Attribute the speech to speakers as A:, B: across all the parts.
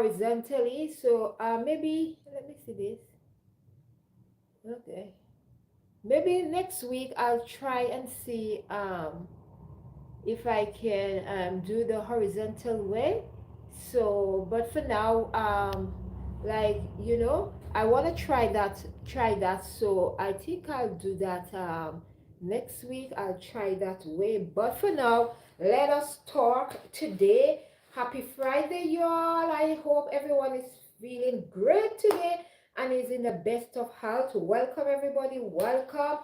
A: horizontally. So maybe let me see this. Okay, maybe next week I'll try and see if I can do the horizontal way. So but for now, like I want to try that, so I think I'll do that next week. I'll try that way, but for now, let us talk today. Happy Friday, y'all. I hope everyone is feeling great today and is in the best of health. Welcome everybody, welcome.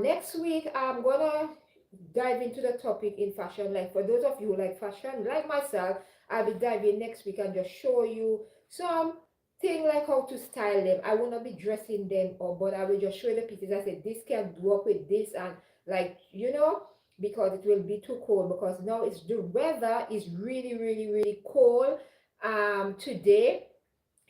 A: Next week I'm gonna dive into the topic in fashion. Like for those of you who like fashion, like myself, I'll be diving next week and just show you some thing like how to style them. I will not be dressing them up, but I will just show you the pieces. I said this can work with this, and like because it will be too cold, because now it's the weather is really really really cold today.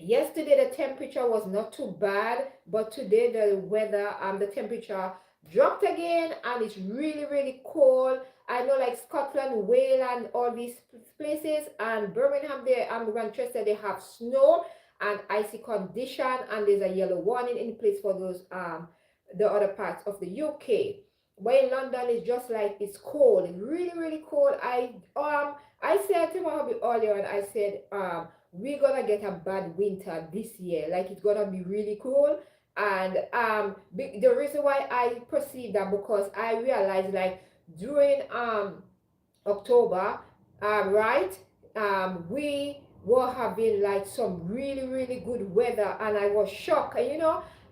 A: Yesterday the temperature was not too bad, but today the weather the temperature dropped again and it's really really cold. I know like Scotland, Wales and all these places, and Birmingham there, Manchester, they have snow and icy condition, and there's a yellow warning in place for those the other parts of the UK. But in London it's just like it's cold, really really cold. I said to my hubby earlier, and I said we're gonna get a bad winter this year. Like it's gonna be really cool. And the reason why I perceive that, because I realized like during October, right, we were having like some really really good weather, and I was shocked.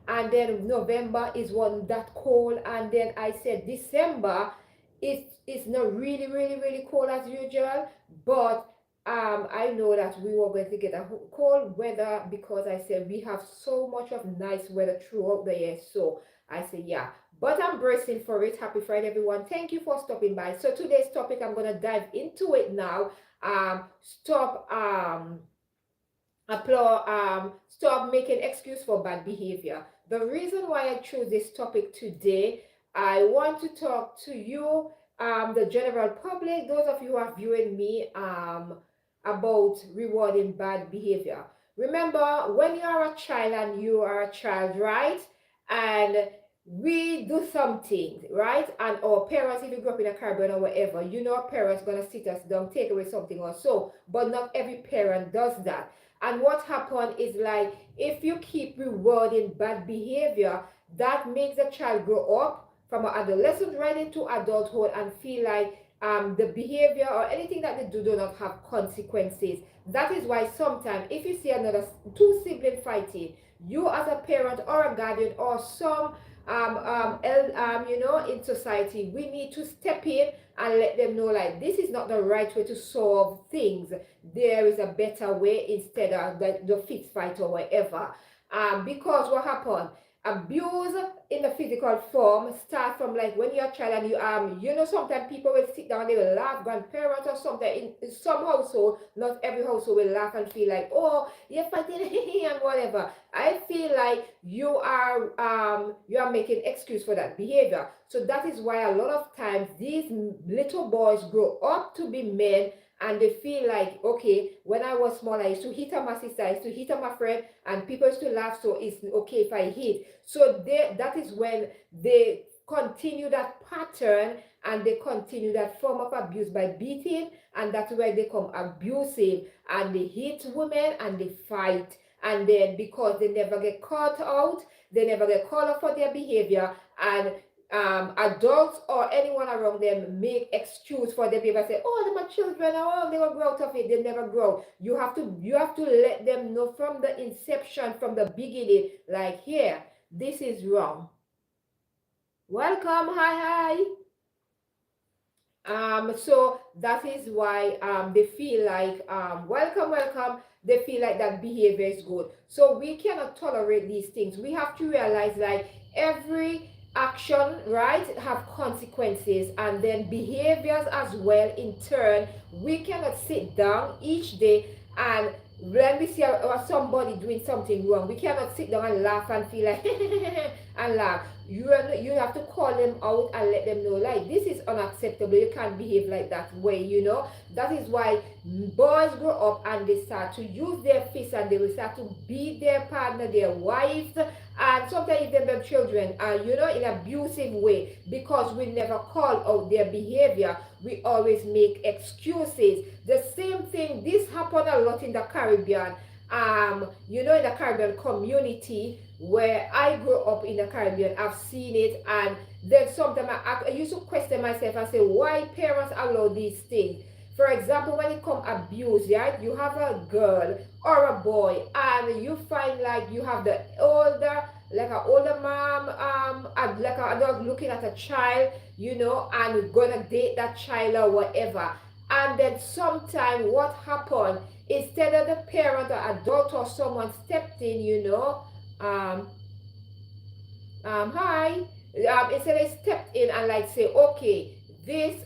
A: And then November is one that cold, and then I said December it's not really really really cold as usual, but I know that we were going to get a cold weather, because I said we have so much of nice weather throughout the year. So I said, yeah, but I'm bracing for it. Happy Friday, everyone. Thank you for stopping by. So today's topic, I'm going to dive into it now. Stop stop making excuse for bad behavior. The reason why I chose this topic today, I want to talk to you, the general public, those of you who are viewing me, about rewarding bad behavior. Remember, when you are a child and you are a child, right? And we do something, right? And our parents, if you grew up in a Caribbean or whatever, our parents gonna sit us down, take away something or so. But not every parent does that. And what happened is, like, if you keep rewarding bad behavior, that makes the child grow up from adolescent right into adulthood and feel like the behavior or anything that they do not have consequences. That is why sometimes if you see another two sibling fighting, you as a parent or a guardian or some in society, we need to step in and let them know like this is not the right way to solve things. There is a better way instead of the fist fight or whatever. Because what happened? Abuse in the physical form start from like when you're a child, and sometimes people will sit down, they will laugh, grandparents or something. In some household, not every household will laugh and feel like, oh, you're fighting and whatever. I feel like you are making excuse for that behavior. So that is why a lot of times these little boys grow up to be men, and they feel like, okay, when I was small, I used to hit on my sister, I used to hit on my friend, and people used to laugh, so it's okay if I hit. So that is when they continue that pattern, and they continue that form of abuse by beating, and that's where they become abusive, and they hit women and they fight. And then because they never get caught out, they never get called out for their behavior, and adults or anyone around them make excuse for their behavior, say, oh, they're my children, oh, they will grow out of it. They never grow. You have to let them know from the inception, from the beginning, like, here, this is wrong. Welcome, hi. So that is why they feel like welcome, they feel like that behavior is good. So we cannot tolerate these things. We have to realize like every action, right, have consequences, and then behaviors as well in turn. We cannot sit down each day, and when we see somebody doing something wrong, we cannot sit down and laugh and feel like and laugh. You have to call them out and let them know like this is unacceptable. You can't behave like that way. That is why boys grow up and they start to use their fists and they will start to beat their partner, their wives, and sometimes even their children, in abusive way, because we never call out their behavior. We always make excuses. The same thing, this happened a lot in the Caribbean. In the Caribbean community where I grew up in the Caribbean, I've seen it, and then sometimes I used to question myself and say, why parents allow these things? For example, when it come abuse, right? You have a girl or a boy, and you find like you have the older, like an older mom, like an adult looking at a child, and gonna date that child or whatever. And then sometime what happened, instead of the parent or adult or someone stepped in, um, hi, instead they stepped in and like say, okay, this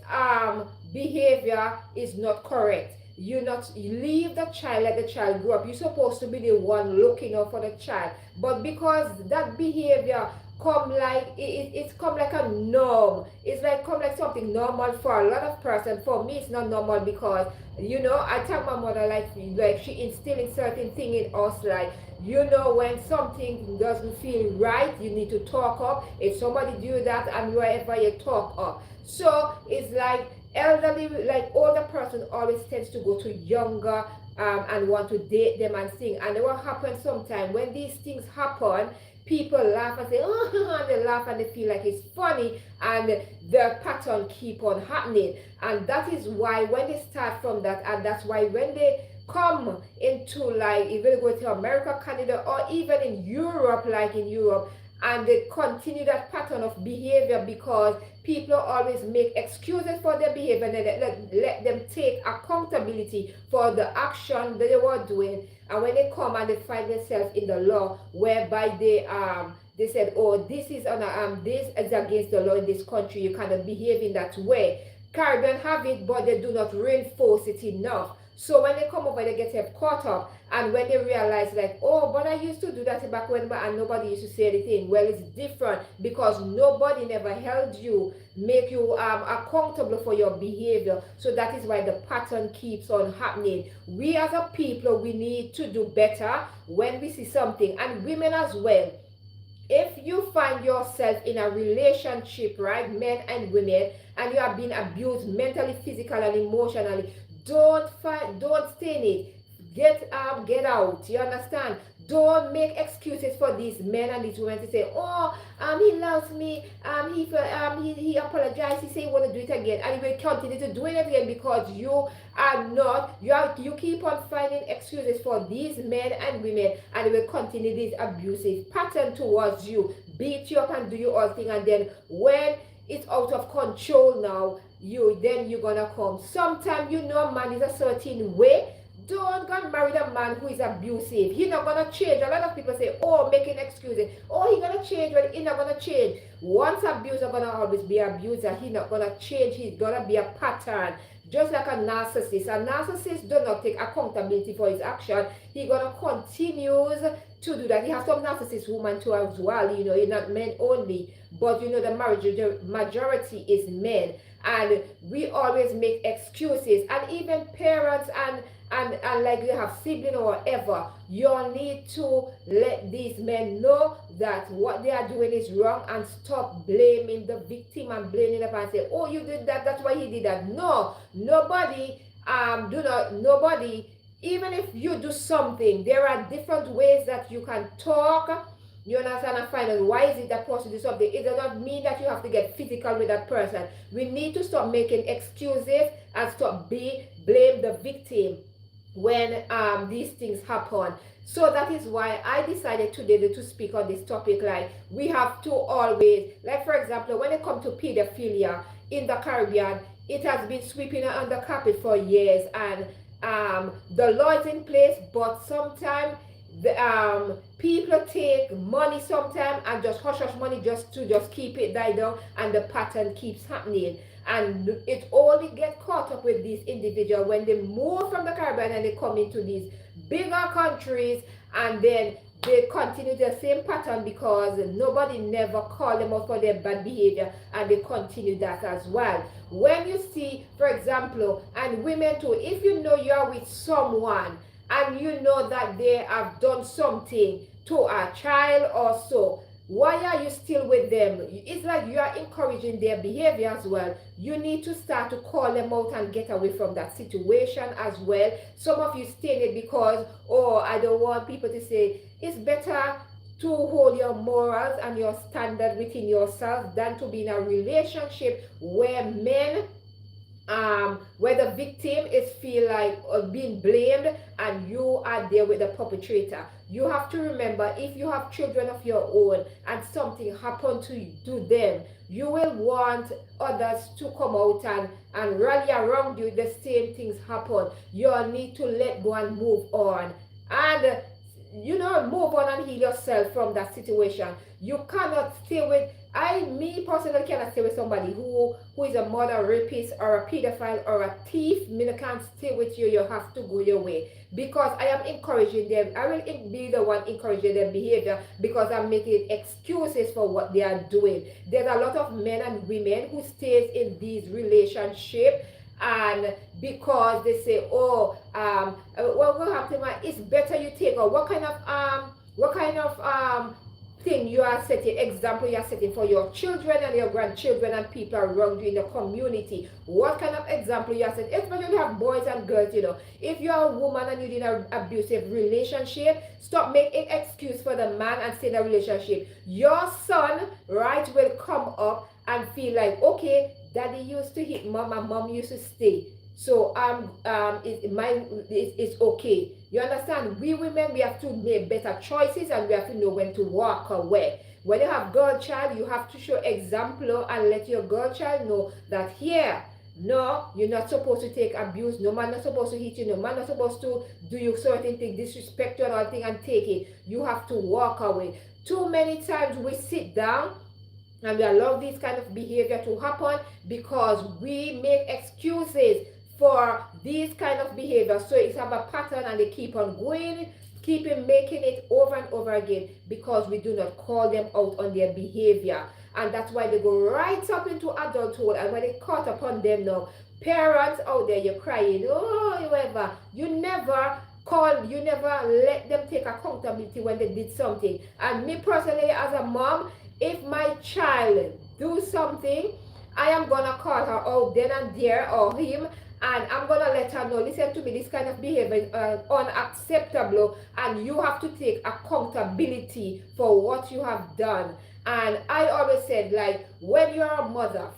A: behavior is not correct. You leave the child, let the child grow up. You're supposed to be the one looking out for the child, but because that behavior come like it's come like a norm, it's like come like something normal for a lot of person. For me it's not normal, because I tell my mother, like she instilling certain thing in us, like when something doesn't feel right, you need to talk up. If somebody do that, and wherever you talk up, so it's like elderly, like older person always tends to go to younger, and want to date them and thing. And what happens sometimes when these things happen, people laugh and say, oh, and they laugh and they feel like it's funny, and the pattern keep on happening. And that is why when they start from that, and that's why when they come into, like, even go to America, Canada, or even in Europe, like in Europe, and they continue that pattern of behavior, because people always make excuses for their behavior, and let them take accountability for the action that they were doing. And when they come and they find themselves in the law, whereby they said, oh, this is against the law in this country, you cannot behave in that way. Caribbean have it, but they do not reinforce it enough. So when they come over, they get caught up, and when they realize, like, oh, but I used to do that back when, and nobody used to say anything. Well, it's different, because nobody never held you, make you accountable for your behavior. So that is why the pattern keeps on happening. We as a people, we need to do better when we see something, and women as well. If you find yourself in a relationship, right, men and women, and you are being abused mentally, physically, and emotionally, don't stay in it. Get out. You understand? Don't make excuses for these men and these women to say, oh, he loves me, he apologized, he said he want to do it again, and he will continue to do it again, because you keep on finding excuses for these men and women, and they will continue this abusive pattern towards you, beat you up and do you all thing. And then when it's out of control now, you're gonna come. Sometimes man is a certain way. Don't go and marry a man who is abusive. He's not gonna change. A lot of people say, oh, making excuses. Oh, he's gonna change, but he's not gonna change. Once abuser gonna always be abuser. He's not gonna change. He's gonna be a pattern. Just like a narcissist. A narcissist does not take accountability for his action. He's gonna continue to do that. He has some narcissist women too as well. It's not men only. But the majority is men. And we always make excuses. And even parents and like you have siblings or whatever, you need to let these men know that what they are doing is wrong, and stop blaming the victim and blaming them and say, oh, you did that, that's why he did that. No, nobody, even if you do something, there are different ways that you can talk. You understand, and find out why is it that person did something. It does not mean that you have to get physical with that person. We need to stop making excuses and stop blame the victim when these things happen. So that is why I decided today to speak on this topic. Like, we have to always, like, for example, when it comes to pedophilia in the Caribbean, it has been sweeping under the carpet for years, and the law is in place, but sometimes people take money sometimes and just hush money just to keep it die down, and the pattern keeps happening. And it only get caught up with these individuals when they move from the Caribbean and they come into these bigger countries, and then they continue the same pattern because nobody never called them out for their bad behavior, and they continue that as well. When you see, for example, and women too, if you know you are with someone and you know that they have done something to a child or so, why are you still with them? It's like you are encouraging their behavior as well. You need to start to call them out and get away from that situation as well. Some of you stay in it because, oh, I don't want people to say, it's better to hold your morals and your standard within yourself than to be in a relationship where men, where the victim is feel like being blamed and you are there with the perpetrator. You have to remember, if you have children of your own and something happened to them, you will want others to come out and rally around you. The same things happen. You need to let go and move on, and move on and heal yourself from that situation. You cannot stay with, me personally cannot stay with somebody who is a murder, rapist, or a pedophile, or a thief. Me can't stay with you. You have to go your way, because I am encouraging them. I will be the one encouraging their behavior, because I'm making excuses for what they are doing. There's a lot of men and women who stays in these relationships, and because they say, oh, what will happen, it's better you take, or what kind of thing you are setting, example you are setting for your children and your grandchildren and people around you in the community. What kind of example you are setting, especially you have boys and girls. If you are a woman and you're in an abusive relationship, stop making excuse for the man and stay in a relationship. Your son, right, will come up and feel like, okay, daddy used to hit mom and mom used to stay, so it's okay. You understand? We women, we have to make better choices, and we have to know when to walk away. When you have girl child, you have to show example and let your girl child know that here, no, you're not supposed to take abuse. No man not supposed to hit you. No man not supposed to do you certain thing, disrespect you and all thing, and take it. You have to walk away. Too many times we sit down and we allow this kind of behavior to happen because we make excuses for these kind of behavior. So it's have a pattern, and they keep on going, keeping making it over and over again, because we do not call them out on their behavior. And that's why they go right up into adulthood. And when it caught upon them now, parents out there, you're crying, oh, whoever, you never let them take accountability when they did something. And me personally, as a mom, if my child do something, I am gonna call her out then and there, or him, and I'm gonna let her know, listen to me, this kind of behavior is unacceptable, and you have to take accountability for what you have done. And I always said, like, when you're a mother,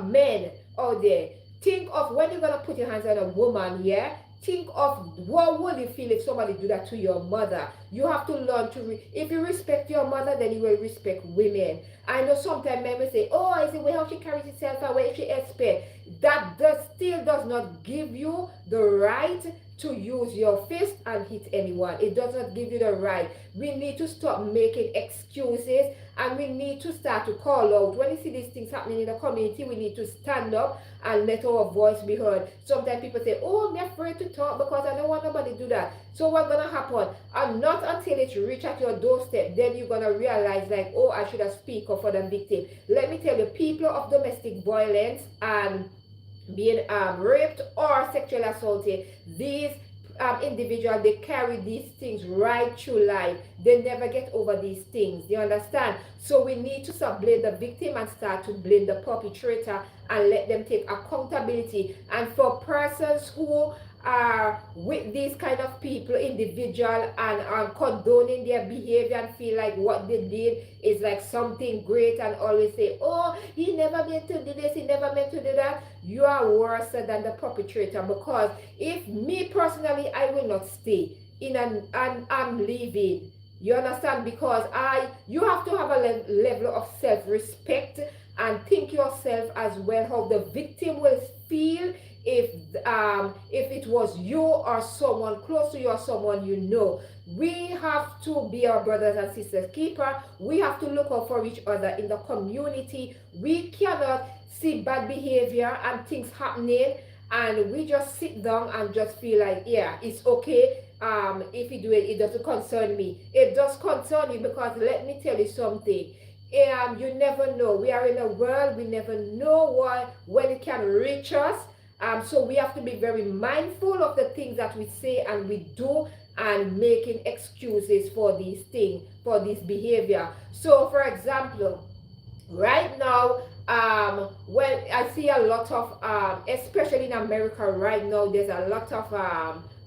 A: men out there, think of when you're gonna put your hands on a woman, yeah? Think of what would you feel if somebody do that to your mother. You have to learn to, if you respect your mother, then you will respect women. I know sometimes men will say, oh, is the way how she carries herself, or way she expect. That still does not give you the right to use your fist and hit anyone. It does not give you the right. We need to stop making excuses, and we need to start to call out. When you see these things happening in the community, we need to stand up and let our voice be heard. Sometimes people say, oh, I'm afraid to talk because I don't want nobody to do that. So what's going to happen? And not until it reach at your doorstep, then you're going to realize, like, oh, I should have speak up for the victim. Let me tell you, people of domestic violence and being raped or sexually assaulted, these individuals, they carry these things right through life. They never get over these things. You understand? So we need to stop blame the victim and start to blame the perpetrator, and let them take accountability. And for persons who are with these kind of people, individual, and are condoning their behavior and feel like what they did is like something great, and always say, oh, he never meant to do this, he never meant to do that, you are worse than the perpetrator. Because if me personally, I will not stay in and I'm leaving. You understand? Because you have to have a level of self-respect, and think yourself as well how the victim will feel if it was you or someone close to you or someone you know. We have to be our brothers and sisters keeper. We have to look out for each other in the community. We cannot see bad behavior and things happening and we just sit down and just feel like, yeah, it's okay. If you do it, it doesn't concern me. It does concern you, because let me tell you something. You never know. We are in a world, we never know what when it can reach us. So we have to be very mindful of the things that we say and we do, and making excuses for these things, for this behavior. So for example, right now, when I see a lot of especially in America right now, there's a lot of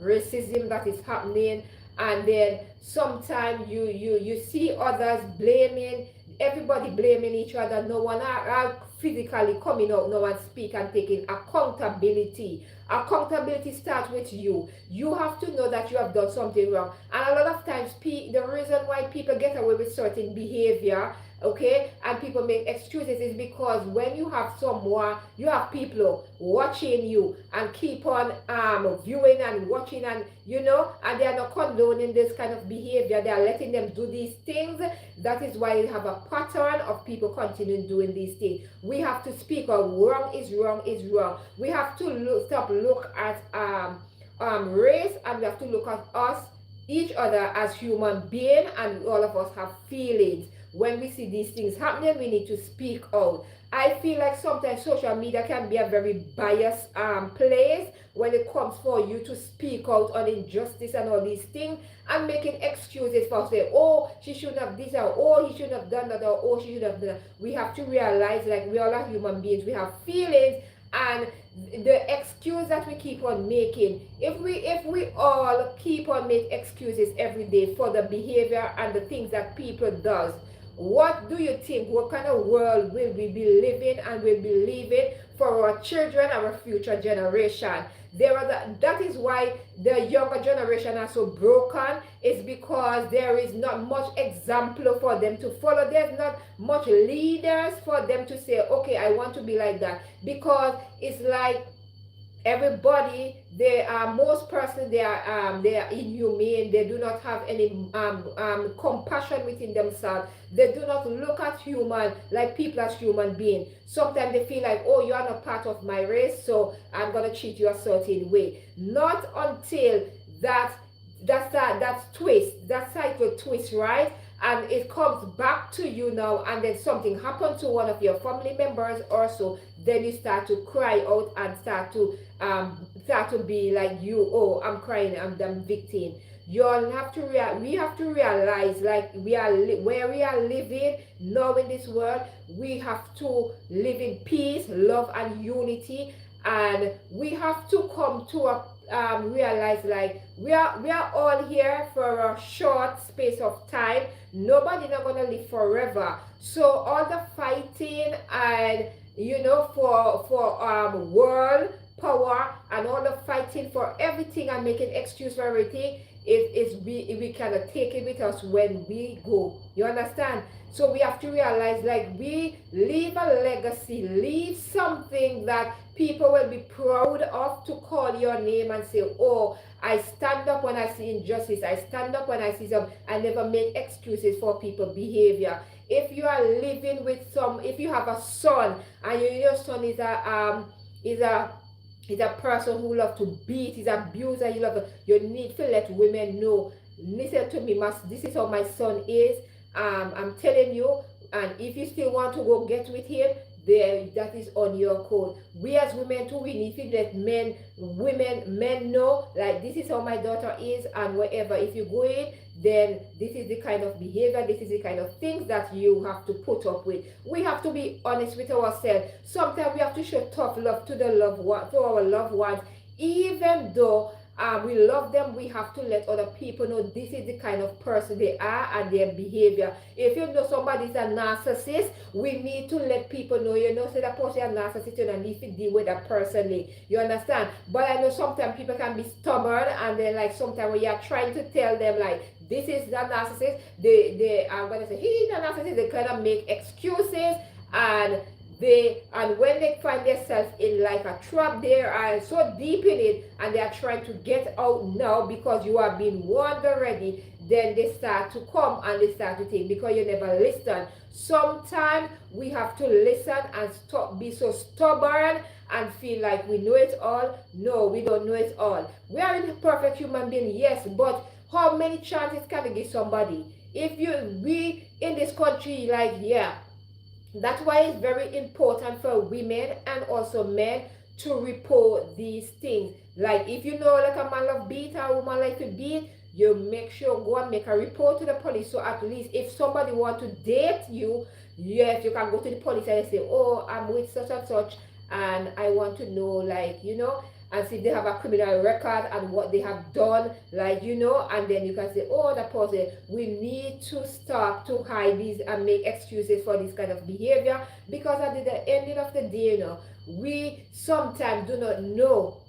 A: racism that is happening. And then sometimes you see others blaming, everybody blaming each other. No one are physically coming out now and speak and taking accountability. Accountability starts with you. You have to know that you have done something wrong. And a lot of times, the reason why people get away with certain behavior, okay, and people make excuses, is because when you have someone, you have people watching you and keep on viewing and watching, and and they are not condoning this kind of behavior. They are letting them do these things. That is why you have a pattern of people continuing doing these things. We have to speak out. Wrong is wrong is wrong. We have to stop look at race, and we have to look at us, each other, as human beings, and all of us have feelings. When we see these things happening, we need to speak out. I feel like sometimes social media can be a very biased place when it comes for you to speak out on injustice and all these things, and making excuses for say, oh, she shouldn't have this, or oh, he shouldn't have done that, or oh, she should have done that. We have to realize, like, we all are human beings, we have feelings. And the excuse that we keep on making, if we all keep on making excuses every day for the behavior and the things that people does, what do you think? What kind of world will we be living and will be living for our children, our future generation? That is why the younger generation are so broken. Is because there is not much example for them to follow. There's not much leaders for them to say, okay, I want to be like that. Because it's like everybody, they are, most persons, they are inhumane. They do not have any compassion within themselves. They do not look at human, like people, as human beings. Sometimes they feel like, oh, you are not part of my race, so I'm gonna treat you a certain way. Not until that twist, that cycle twist, right? And it comes back to you now, and then something happened to one of your family members or so, then you start to cry out and start to be like, you, oh, I'm crying, I'm the victim. You all have to we have to realize, like, where we are living now in this world, we have to live in peace, love, and unity. And we have to come to a realize, like, we are all here for a short space of time. Nobody not gonna live forever. So all the fighting and for world power, and all the fighting for everything and making excuse for everything, we cannot take it with us when we go. You understand? So we have to realize, like, we leave a legacy, leave something that people will be proud of, to call your name and say, oh, I stand up when I see injustice. I stand up when I see some. I never make excuses for people's behavior. If you are living with if you have a son, and your son is a person who loves to beat, is abuser, you need to let women know, listen to me, this is how my son is. I'm telling you, and if you still want to go get with him, that is on your code. We as women too, we need to let men know, like, this is how my daughter is, and wherever, if you go in, then this is the kind of behavior, this is the kind of things that you have to put up with. We have to be honest with ourselves. Sometimes we have to show tough love to our loved ones, even though we love them. We have to let other people know this is the kind of person they are and their behavior. If you know somebody's a narcissist, we need to let people know, say that person is a narcissist, you don't need to deal with that person. You understand? But I know sometimes people can be stubborn, and then, like, sometimes when you're trying to tell them, like, this is the narcissist, they are going to say, he's a narcissist. They kind of make excuses, and And when they find themselves in like a trap, they are so deep in it and they are trying to get out now because you have been warned already. Then they start to come and they start to think because you never listen. Sometimes we have to listen and stop be so stubborn and feel like we know it all. No, we don't know it all. We are a perfect human being, yes, but how many chances can we give somebody? If you we in this country, like, yeah, that's why it's very important for women and also men to report these things. Like if you know like a man love beat or a woman like to beat, you make sure go and make a report to the police. So at least if somebody want to date you, yes, you can go to the police and say, oh, I'm with such and such, and I want to know, like, and see if they have a criminal record and what they have done, like, and then you can say, oh, that person, we need to stop to hide these and make excuses for this kind of behavior, because at the ending of the day, we sometimes do not know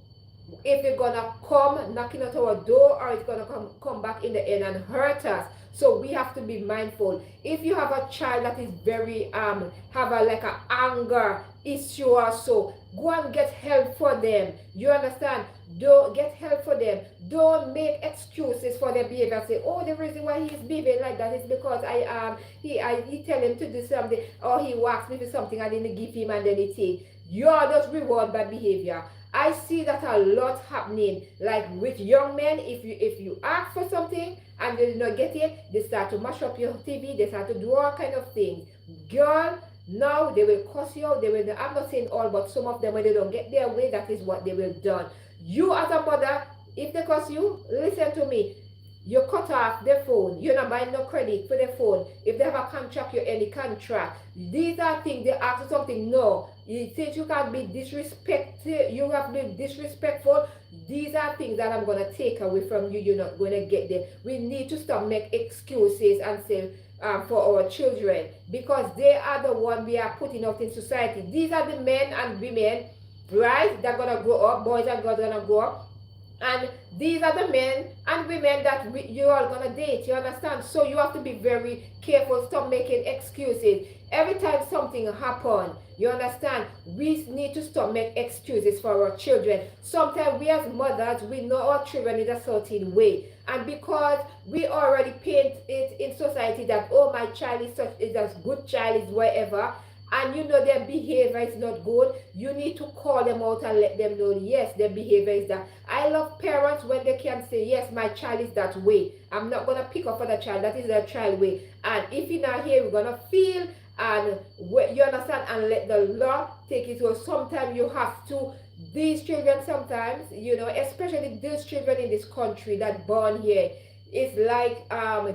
A: if it's gonna come knocking at our door or it's gonna come back in the end and hurt us. So we have to be mindful. If you have a child that is very have a like a anger issue or so, go and get help for them. You understand? Don't get help for them. Don't make excuses for their behavior. Say, oh, the reason why he's behaving like that is because he tell him to do something, or he asked me for something I didn't give him and then he take. You're just reward bad behavior. I see that a lot happening, like with young men. If you ask for something and they do not get it, they start to mash up your TV. They start to do all kind of things. Girl, now they will cuss you out. They will. I'm not saying all, but some of them, when they don't get their way, that is what they will done. You as a mother, if they cuss you, listen to me. You cut off their phone. You're not buying no credit for their phone. If they have a contract, you end the contract. These are things they ask for something. No. Since you can't be disrespected, you have been disrespectful. These are things that I'm gonna take away from you. You're not gonna get them. We need to stop make excuses and say for our children, because they are the one we are putting out in society. These are the men and women, right? That are gonna grow up. Boys and girls are gonna grow up. And these are the men and women that you are gonna date. You understand? So you have to be very careful. Stop making excuses every time something happen. You understand? We need to stop making excuses for our children. Sometimes we as mothers, we know our children in a certain way, and because we already paint it in society that, oh, my child is such, is a good child, is whatever, and you know their behavior is not good, you need to call them out and let them know, yes, their behavior is that. I love parents when they can say, yes, my child is that way. I'm not going to pick up for the child. That is their child way. And if you're not here, we're going to feel, and you understand, and let the law take it. So sometimes you have to, these children sometimes, especially these children in this country that born here, it's like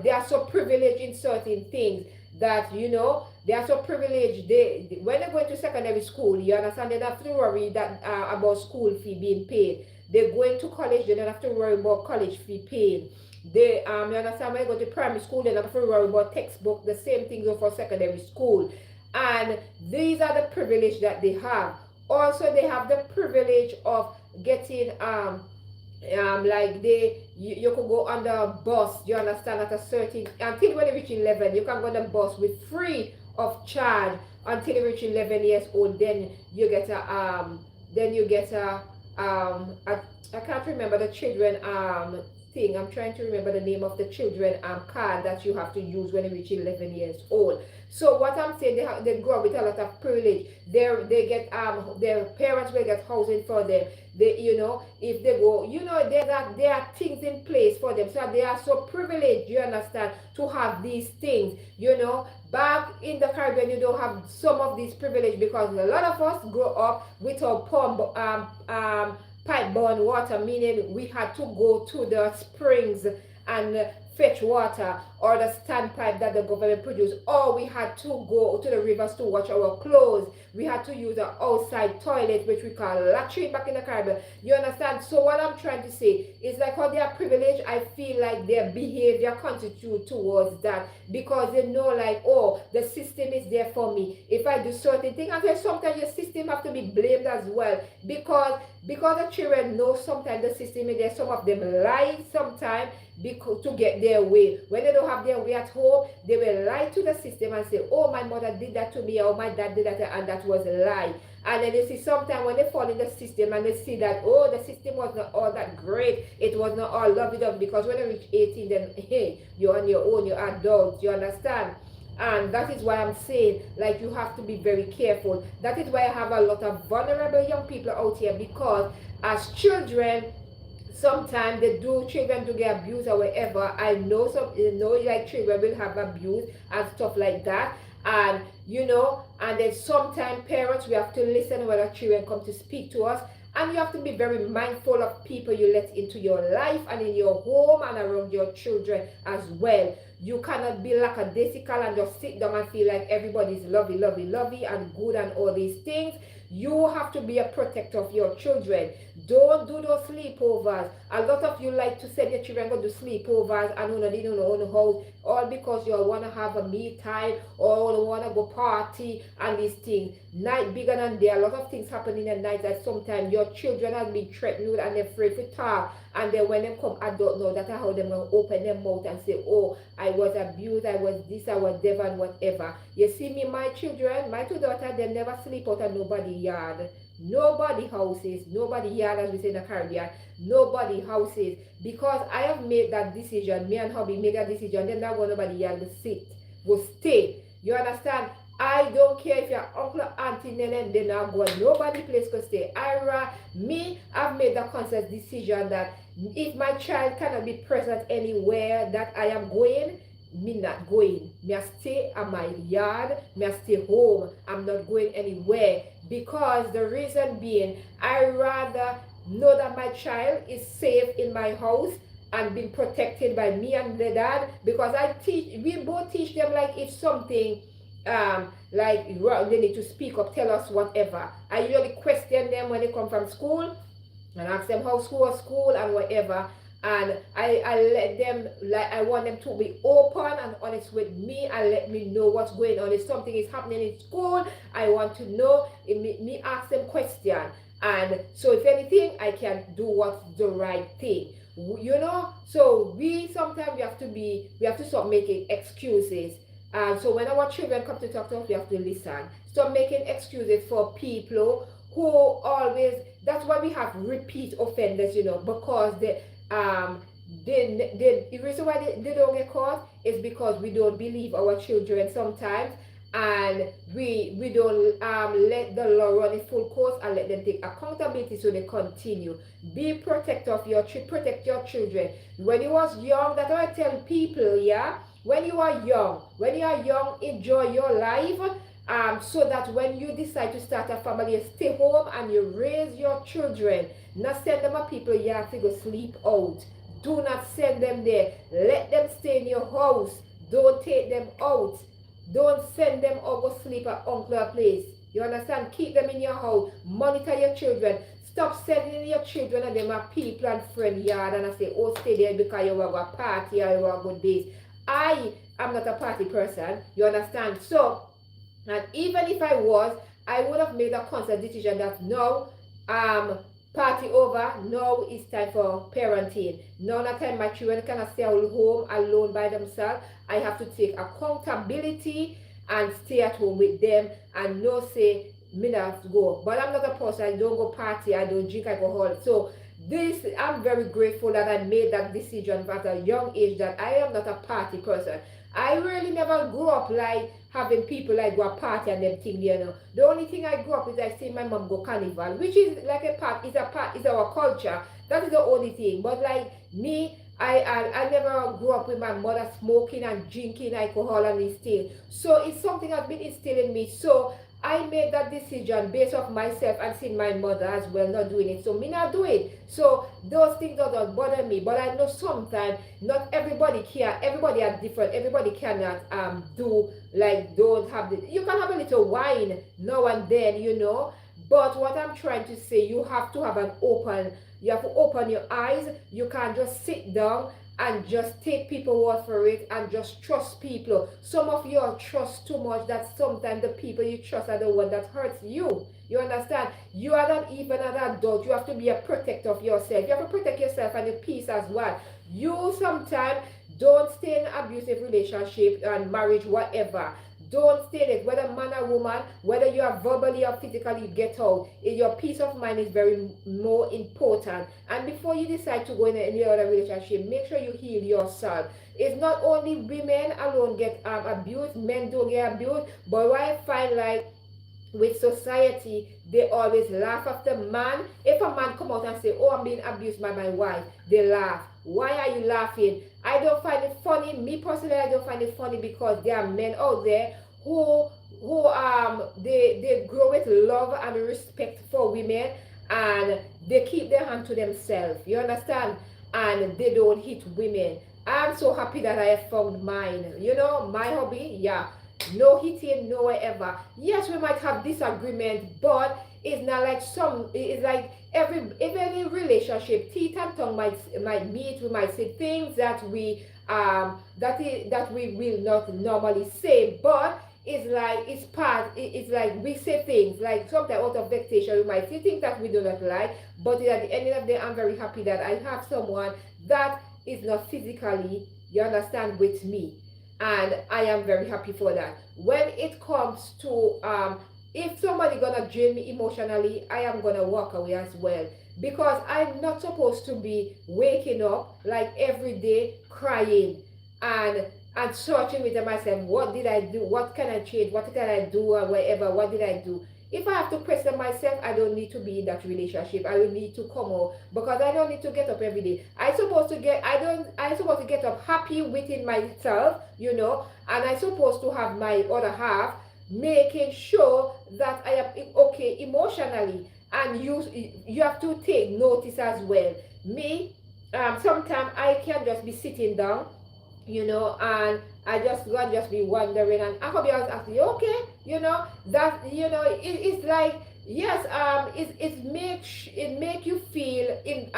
A: they are so privileged in certain things that they are so privileged. They when they go into secondary school, you understand, they don't have to worry that about school fee being paid. They're going to college, they don't have to worry about college fee paid. They you understand, when they go to primary school, they don't have to worry about textbook. The same thing goes for secondary school. And these are the privilege that they have. Also, they have the privilege of getting like you could go on the bus, you understand, at a certain, until when you reach 11 you can go on the bus with free of charge until you reach 11 years old. Then you get I can't remember the children thing. I'm trying to remember the name of the children card that you have to use when you reach 11 years old. So what I'm saying, they grow up with a lot of privilege. They get their parents will get housing for them. They, if they go, there are things in place for them. So they are so privileged, you understand, to have these things. Back in the Caribbean, you don't have some of these privilege, because a lot of us grow up without pipe-borne water, meaning we had to go to the springs and fetch water, or the standpipe that the government produced, or we had to go to the rivers to wash our clothes. We had to use an outside toilet, which we call latrine back in the Caribbean. You understand? So what I'm trying to say is, like, how they are privileged, I feel like their behavior constitute towards that, because they know, like, oh, the system is there for me if I do certain things. And then sometimes your system have to be blamed as well, because the children know sometimes the system is there. Some of them lie sometimes because to get their way. When they don't have their way at home, they will lie to the system and say, oh, my mother did that to me, or my dad did that, and that was a lie. And then you see sometimes when they fall in the system and they see that, oh, the system was not all that great, it was not all lovey-dovey, because when they reach 18, then, hey, you're on your own, you're adult, you understand? And that is why I'm saying, like, you have to be very careful. That is why I have a lot of vulnerable young people out here, because as children, sometimes children do get abused or whatever. I know some, like children will have abuse and stuff like that. And and then sometimes parents, we have to listen when our children come to speak to us. And you have to be very mindful of people you let into your life and in your home and around your children as well. You cannot be lackadaisical and just sit down and feel like everybody's lovey, lovey, lovey and good and all these things. You have to be a protector of your children. Don't do those sleepovers. A lot of you like to send your children go do sleepovers and they don't know house, all because you want to have a me time or you want to go party and these things. Night bigger than day. A lot of things happen in the night that sometimes your children have been threatened and they're afraid to talk. And then when they come adult now, that's how they're going to open their mouth and say, oh, I was abused, I was this, I was that, and whatever. You see me, my children, my two daughters, they never sleep out of nobody yard. Nobody houses, nobody yard, as we say in the Caribbean, nobody houses. Because I have made that decision, me and hubby made that decision, they're not going nobody yard to sit, go stay. You understand? I don't care if your uncle, auntie, nene, they're not going nobody place to stay. I've made the conscious decision that if my child cannot be present anywhere that I am going, me not going. Me I stay at my yard, me I stay home. I'm not going anywhere. Because the reason being, I rather know that my child is safe in my house and being protected by me and the dad, because we both teach them, like, if something like they need to speak up, tell us whatever. I usually question them when they come from school and ask them how school and whatever. And I let them, like, I want them to be open and honest with me and let me know what's going on. If something is happening in school, I want to know. Me ask them question. And so if anything, I can do what's the right thing. So sometimes we have to stop making excuses. So when our children come to talk to us, we have to listen. Stop making excuses for people who always, that's why we have repeat offenders, because the reason why they don't get caught is because we don't believe our children sometimes, and we don't let the law run in full course and let them take accountability, so they continue. Be protector of protect your children. When you was young, that's what I tell people, yeah. When you are young, enjoy your life, so that when you decide to start a family, you stay home and you raise your children. Not send them a people you have to go sleep out. Do not send them there. Let them stay in your house. Don't take them out. Don't send them or go sleep at uncle's place. You understand? Keep them in your house. Monitor your children. Stop sending your children and them a people and friend yard and I say, oh, stay there because you want to go party or you want to go this. I am not a party person. You understand? So, and even if I was, I would have made a conscious decision that now, party over, now it's time for parenting. Now that time my children cannot stay at home alone by themselves. I have to take accountability and stay at home with them and no say, me not have to go. But I'm not a person, I don't go party, I don't drink alcohol. So I'm very grateful that I made that decision at a young age, that I am not a party person. I really never grew up like having people like go a party and them thing, The only thing I grew up with, I see my mom go carnival, which is like is our culture. That is the only thing. But like me, I never grew up with my mother smoking and drinking alcohol and these things. So it's something that's been instilled in me. So I made that decision based off myself and seeing my mother as well not doing it. So me not do it. So those things don't bother me. But I know sometimes not everybody can. Everybody are different. Everybody cannot don't have the, you can have a little wine now and then, But what I'm trying to say, you have to open your eyes. You can't just sit down and just take people word for it and just trust people. Some of you all trust too much that sometimes the people you trust are the one that hurts you. You understand? You are not even an adult. You have to be a protector of yourself. You have to protect yourself and your peace as well. You sometimes don't stay in abusive relationship and marriage, whatever. Don't stay in it, whether man or woman, whether you are verbally or physically, get out. Your peace of mind is very more important. And before you decide to go in any other relationship, make sure you heal yourself. It's not only women alone get abused, men don't get abused, but what I find like with society, they always laugh after man. If a man come out and say, oh, I'm being abused by my wife, they laugh. Why are you laughing? I don't find it funny. Me personally, I don't find it funny because there are men out there who they grow with love and respect for women, and they keep their hand to themselves. You understand? And they don't hit women. I'm so happy that I have found mine. You know, my hobby, yeah, no hitting, no whatever. Yes, we might have disagreement, but it's not like some. It's like every relationship, teeth and tongue might meet. We might say things that that we will not normally say, but it's like it's part. It's like we say things like sometimes out of vexation. We might say things that we do not like, but at the end of the day, I'm very happy that I have someone that is not physically, you understand, with me, and I am very happy for that. When it comes to if somebody gonna drain me emotionally, I am gonna walk away as well, because I'm not supposed to be waking up like every day crying and searching within myself, what did I do, what can I change, what can I do, or whatever, what did I do. If I have to question myself, I don't need to be in that relationship. I will need to come out, because I don't need to get up every day. I supposed to get up happy within myself, you know, and I supposed to have my other half making sure that I am okay emotionally. And you have to take notice as well. Me, sometimes I can just be sitting down, you know, and I just God just be wondering, and I could be asking, okay, you know, that you know, it's like yes, it make you feel in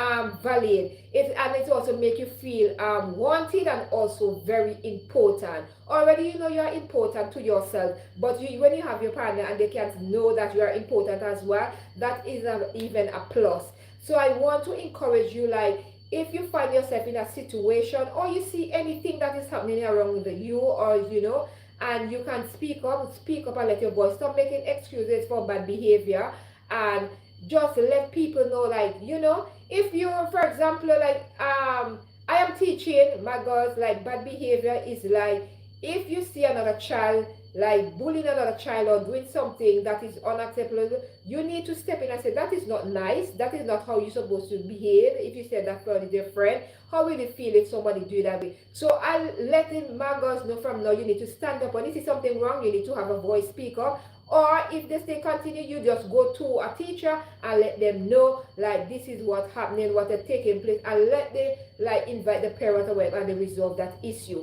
A: valid. And it also make you feel wanted and also very important. Already you know you are important to yourself, but when you have your partner and they can know that you are important as well, that is even a plus. So I want to encourage you, like, if you find yourself in a situation or you see anything that is happening around you, or you know, and you can speak up and let your voice, stop making excuses for bad behavior, and just let people know, like, you know, if you, for example, like I am teaching my girls, like, bad behavior is like if you see another child like bullying another child or doing something that is unacceptable, you need to step in and say, that is not nice, that is not how you're supposed to behave. If you said that for your friend, how will you feel if somebody do that way? So I letting my girls know from now, you need to stand up. When you see something wrong, you need to have a voice, speak up. Or if they still continue, you just go to a teacher and let them know, like, this is what's happening, what is taking place, and let them, like, invite the parent or whatever, and they resolve that issue.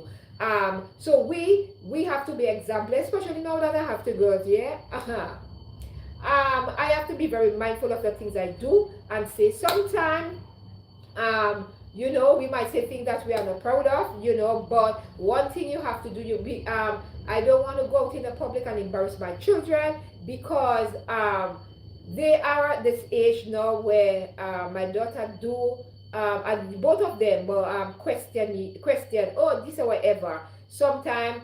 A: So we have to be exemplary, especially now that I have two girls, yeah. I have to be very mindful of the things I do and say. Sometimes, you know, we might say things that we are not proud of, you know, but one thing you have to do, I don't want to go out in the public and embarrass my children, because they are at this age now where my daughter do and both of them will question, oh, this or whatever. Sometimes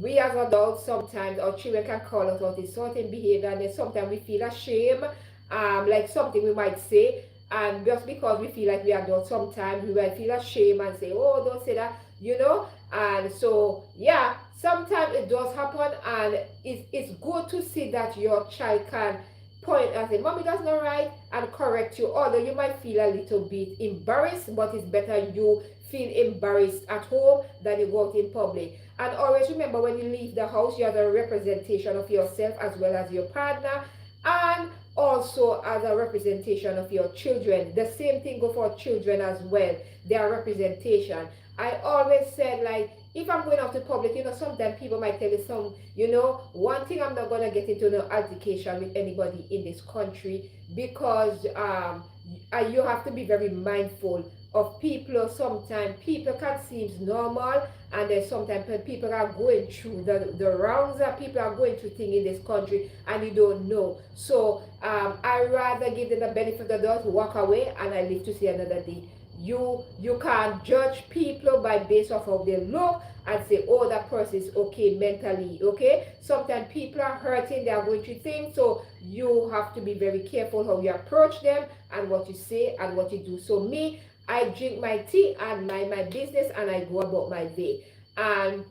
A: we as adults, sometimes our children can call us out in certain behavior, and then sometimes we feel ashamed, like something we might say, and just because we feel like we are adults, sometimes we might feel ashamed and say, oh, don't say that, you know. And so yeah, sometimes it does happen, and it's good to see that your child can point and say, mommy, that's not right, and correct you, although you might feel a little bit embarrassed, but it's better you feel embarrassed at home than you go out in public. And always remember, when you leave the house, you are the representation of yourself as well as your partner, and also as a representation of your children. The same thing go for children as well. They are representation. I always said, like, if I'm going out to public, you know, sometimes people might tell you some, you know, one thing, I'm not going to get into no altercation with anybody in this country, because you have to be very mindful of people. Sometimes people can seem normal, and then sometimes people are going through the wrongs that people are going through things in this country, and you don't know. So I rather give them the benefit of the doubt, walk away, and I live to see another day. You can't judge people by based off how they look and say, oh, that person is okay mentally. Okay, sometimes people are hurting, they are going through things, so you have to be very careful how you approach them and what you say and what you do. So me, I drink my tea and mind my business, and I go about my day. And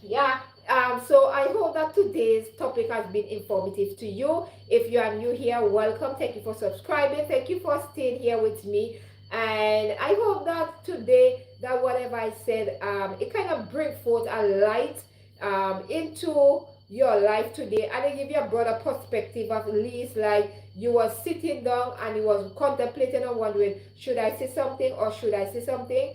A: yeah, so I hope that today's topic has been informative to you. If you are new here, welcome. Thank you for subscribing. Thank you for staying here with me. And I hope that today, that whatever I said, it kind of bring forth a light into your life today, and it give you a broader perspective, at least like you were sitting down and you was contemplating and wondering, should I say something or should I say something?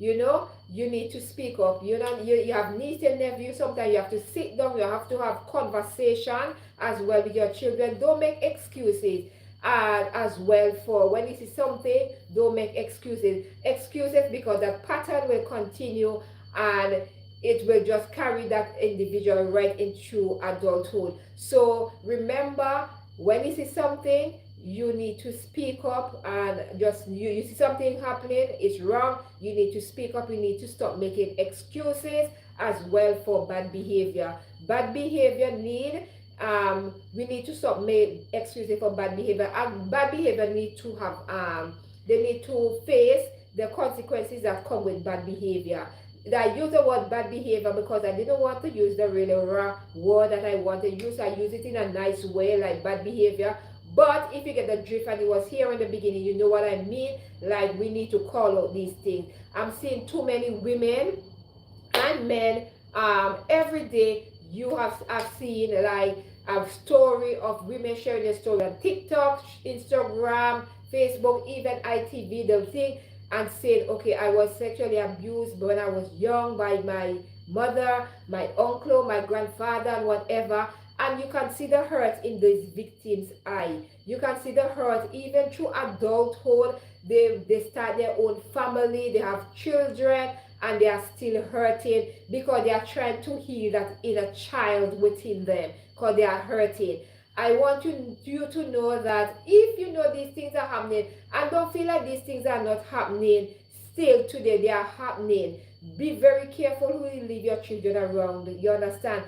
A: You need to speak up. You have niece and nephew. Sometimes you have to sit down, you have to have conversation as well with your children. Don't make excuses. As well, for when you see something, don't make excuses because the pattern will continue, and it will just carry that individual right into adulthood. So remember, when you see something, you need to speak up, and just you see something happening, it's wrong, you need to speak up. You need to stop making excuses as well for bad behavior. Bad behavior need we need to stop making excuses for bad behavior, and bad behavior need to have they need to face the consequences that come with bad behavior. I use the word bad behavior because I didn't want to use the really raw word that I want to use. I use it in a nice way, like bad behavior. But if you get the drift, and it was here in the beginning, you know what I mean. Like, we need to call out these things. I'm seeing too many women and men every day. I've seen like a story of women sharing their story on TikTok, Instagram, Facebook, even ITV, the thing, and saying, okay, I was sexually abused when I was young by my mother, my uncle, my grandfather, and whatever. And you can see the hurt in these victims' eye. You can see the hurt even through adulthood. They start their own family, they have children, and they are still hurting because they are trying to heal that inner child within them, because they are hurting. I want you to know that if you know these things are happening, and don't feel like these things are not happening, still today they are happening. Be very careful who you leave your children around. You understand?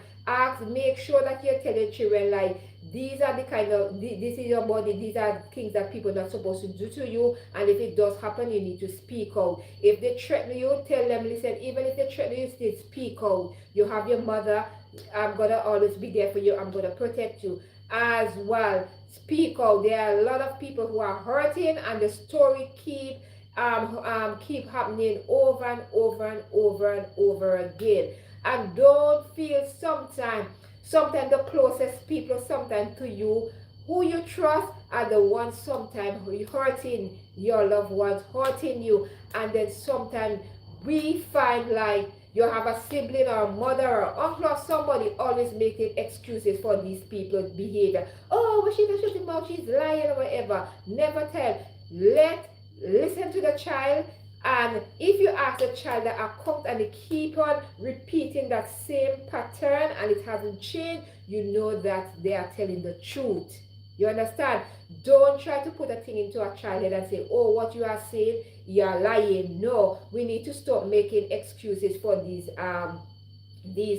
A: Make sure that you tell your children, like, these are the kind of, this is your body, these are things that people are not supposed to do to you, and if it does happen, you need to speak out. If they threaten you, tell them, listen, even if they threaten you, still speak out. You have your mother, I'm gonna always be there for you, I'm gonna protect you as well. Speak out. There are a lot of people who are hurting, and the story keep happening over and over and over and over again. And don't feel sometimes the closest people sometimes to you, who you trust, are the ones sometimes hurting your loved ones, hurting you. And then sometimes we find like you have a sibling or a mother or uncle or somebody always making excuses for these people's behavior. Oh, but she doesn't shut him out, she's lying or whatever. Never tell. Listen to the child, and if you ask the child that account and they keep on repeating that same pattern and it hasn't changed, you know that they are telling the truth. You understand? Don't try to put a thing into a child head and say, oh, what you are saying, you are lying. No, we need to stop making excuses for these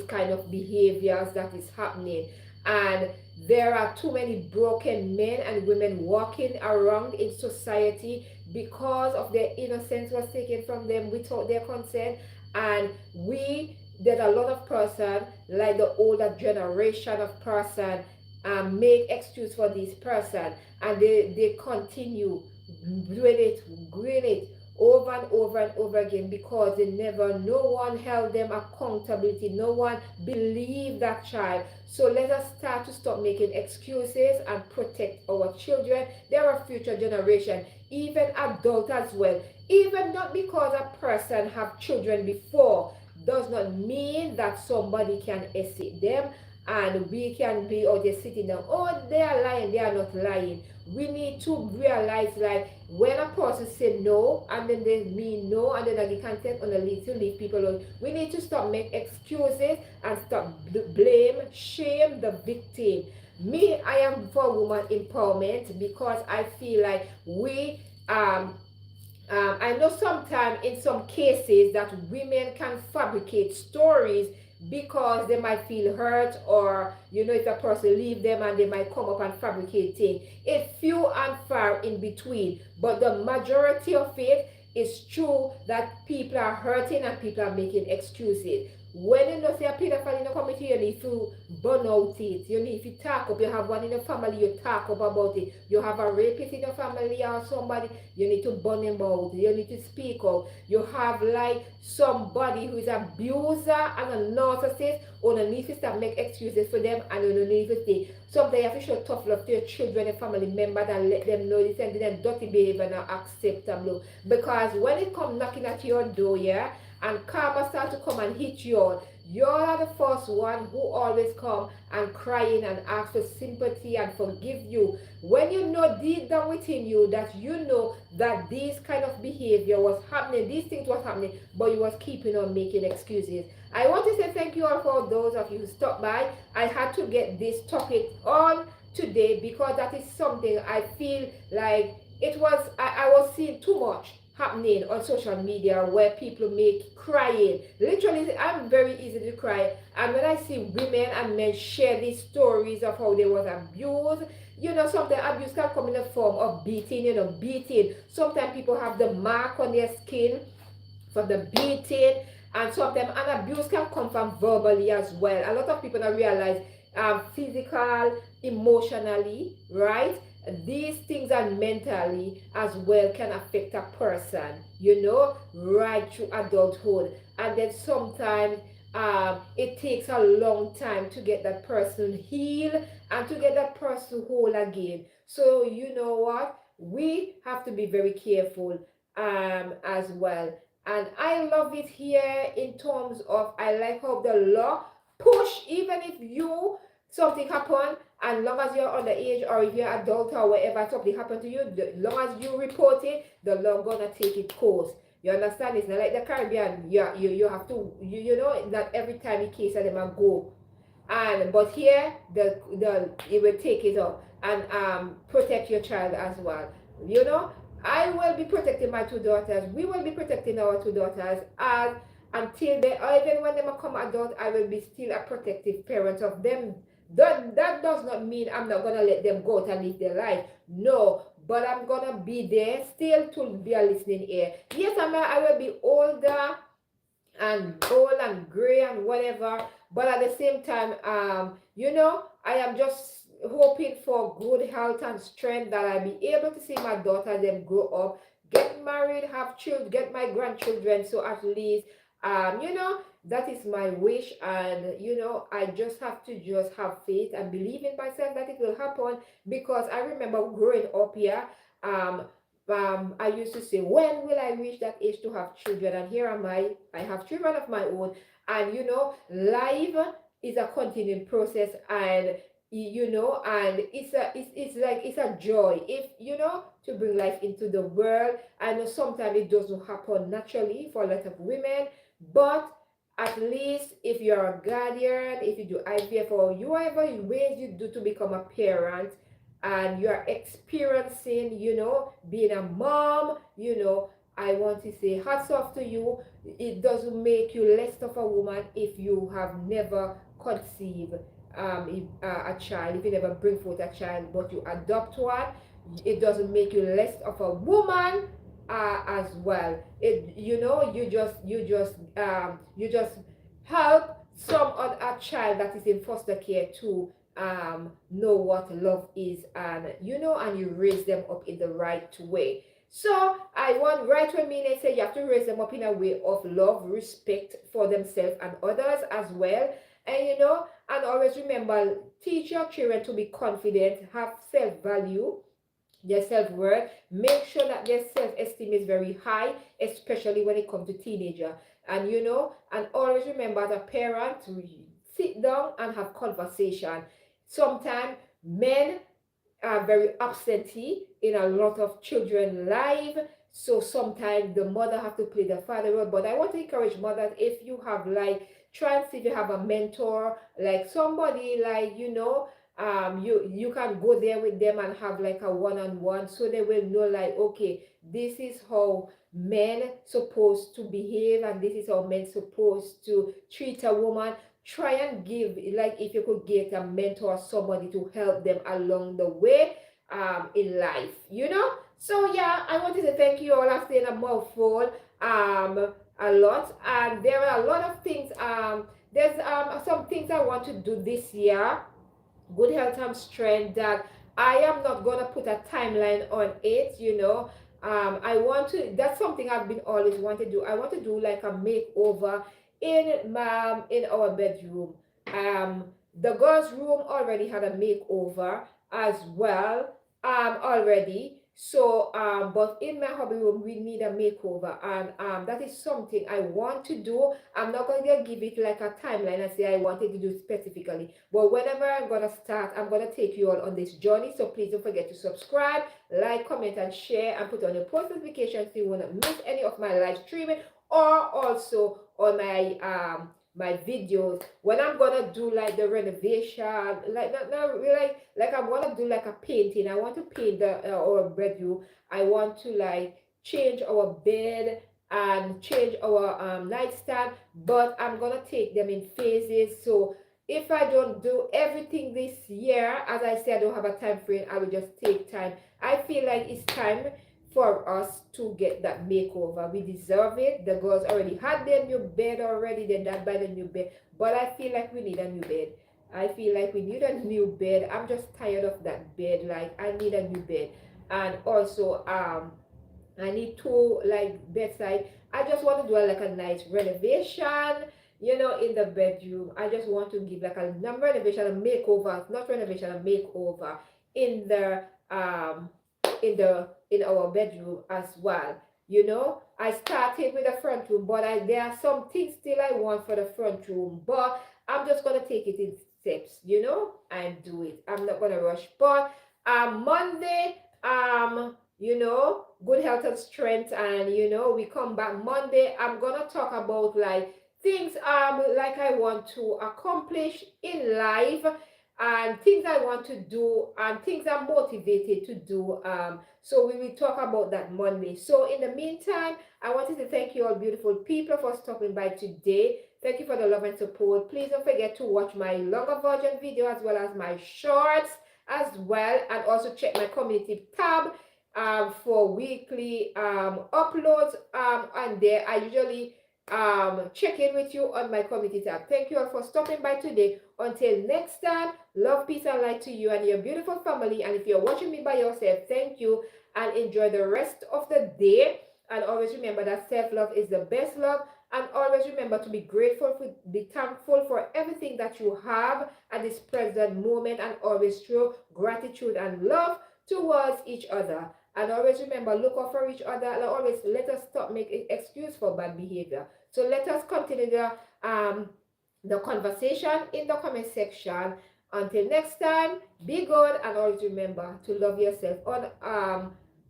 A: kind of behaviors that is happening. And there are too many broken men and women walking around in society because of their innocence was taken from them without their consent. And there's a lot of person, like the older generation of person, make excuse for this person, and they continue doing it over and over and over again, because no one held them accountability, no one believed that child. So let us start to stop making excuses and protect our children. They're our future generation, even adult as well. Even not because a person have children before does not mean that somebody can essay them and we can be out there sitting down, oh, they are lying, they are not lying. We need to realize like when a person say no and then they mean no and then like, they can't take on the lead to leave people alone. We need to stop make excuses and stop blame, shame the victim. Me, I am for woman empowerment because I feel like we I know sometimes in some cases that women can fabricate stories because they might feel hurt, or if a person leave them and they might come up and fabricate things. It's few and far in between, but the majority of it is true that people are hurting and people are making excuses. When you know say a pedophile in the community, you need to burn out it. You need to talk up. You have one in your family, you talk up about it. You have a rapist in your family or somebody, you need to burn him out. You need to speak out. You have like somebody who is an abuser and a narcissist, or you need to start make excuses for them, and you need to say sometimes you have to show tough love to your children and family members and let them know this and then dirty behavior not acceptable. Because when it come knocking at your door, yeah, and karma start to come and hit you all, you're the first one who always come and crying and ask for sympathy and forgive you. When you know deep down within you that you know that this kind of behavior was happening, these things was happening, but you was keeping on making excuses. I want to say thank you all for those of you who stopped by. I had to get this topic on today because that is something I feel like I was seeing too much happening on social media where people make crying. Literally, I'm very easy to cry. And when I see women and men share these stories of how they was abused, sometimes abuse can come in the form of beating, beating. Sometimes people have the mark on their skin from the beating, and sometimes an abuse can come from verbally as well. A lot of people don't realize physical, emotionally, right? These things and mentally as well can affect a person, right through adulthood. And then sometimes it takes a long time to get that person healed and to get that person whole again. So you know what? We have to be very careful as well. And I love it here in terms of I like how the law push, even if you something happen, and long as you're underage or if you're adult or whatever, something happened to you, the long as you report it, the law gonna take its course. You understand? It's not like the Caribbean. You have to you know that every time in case of them a go, and but here the it will take it up and protect your child as well. I will be protecting my two daughters. We will be protecting our two daughters as until they, or even when they become adult, I will be still a protective parent of them. That does not mean I'm not gonna let them go out and live their life. No, but I'm gonna be there still to be a listening ear. Yes, I will be older and old and gray and whatever, but at the same time, I am just hoping for good health and strength, that I'll be able to see my daughter them grow up, get married, have children, get my grandchildren. So at least that is my wish. And I just have to just have faith and believe in myself that it will happen, because I remember growing up here. I used to say, when will I reach that age to have children? And here am I have children of my own. And life is a continuing process, and and it's like it's a joy if to bring life into the world. I know sometimes it doesn't happen naturally for a lot of women, but at least if you're a guardian, if you do IVF or whatever ways you do to become a parent, and you're experiencing, being a mom, I want to say hats off to you. It doesn't make you less of a woman if you have never conceived a child, if you never bring forth a child, but you adopt one. It doesn't make you less of a woman as well. You just help some other child that is in foster care to know what love is, and and you raise them up in the right way. So I want right when me say you have to raise them up in a way of love, respect for themselves and others as well. And and always remember, teach your children to be confident, have self-value, their self-worth. Make sure that their self-esteem is very high, especially when it comes to teenager. And and always remember, as a parent, sit down and have conversation. Sometimes men are very absentee in a lot of children life. So sometimes the mother have to play the father role. But I want to encourage mothers, if you have like, try and see if you have a mentor, like somebody like, you can go there with them and have like a one-on-one, so they will know like, okay, this is how men supposed to behave, and this is how men supposed to treat a woman. Try and give, like, if you could get a mentor, somebody to help them along the way in life. So yeah, I wanted to thank you all. I've said a mouthful a lot, and there are a lot of things. There's some things I want to do this year, good health and strength, that I am not gonna put a timeline on it. I want to, that's something I've been always wanted to do. I want to do like a makeover in our bedroom. The girls room already had a makeover as well, already. So but in my hobby room we need a makeover, and that is something I want to do. I'm not going to give it like a timeline and say I wanted to do specifically, but whenever I'm going to start, I'm going to take you all on this journey. So please don't forget to subscribe, like, comment, and share, and put on your post notifications so you won't miss any of my live streaming, or also on my videos when I'm gonna do like the renovation, like not really, like I'm gonna do like a painting. I want to paint our bedroom. I want to like change our bed and change our nightstand, but I'm gonna take them in phases. So if I don't do everything this year, as I said, I don't have a time frame, I will just take time. I feel like it's time for us to get that makeover. We deserve it. The girls already had their new bed already. They not buy the new bed, but I feel like we need a new bed. I feel like we need a new bed. I'm just tired of that bed. Like, I need a new bed. And also I need two like bedside. I just want to do like a nice renovation, in the bedroom. I just want to give like a not renovation, a makeover, not renovation, a makeover in the in our bedroom as well. I started with the front room, but there are some things still I want for the front room, but I'm just gonna take it in steps, and do it. I'm not gonna rush. But Monday, good health and strength, and we come back Monday. I'm gonna talk about like things like I want to accomplish in life, and things I want to do, and things I'm motivated to do. So we will talk about that Monday. So in the meantime, I wanted to thank you all beautiful people for stopping by today. Thank you for the love and support. Please don't forget to watch my longer version video as well as my shorts as well, and also check my community tab for weekly uploads, and there I usually check in with you on my community tab. Thank you all for stopping by today. Until next time, love, peace, and light to you and your beautiful family. And if you're watching me by yourself, thank you, and enjoy the rest of the day. And always remember that self-love is the best love. And always remember to be grateful, be thankful for everything that you have at this present moment, and always show gratitude and love towards each other. And always remember, look out for each other, and always let us stop making excuse for bad behavior. So let us continue the conversation in the comment section. Until next time, be good, and always remember to love yourself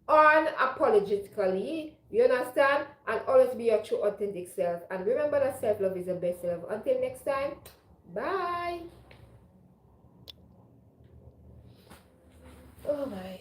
A: unapologetically. You understand? And always be your true authentic self. And remember that self-love is the best self. Until next time, bye. Oh my.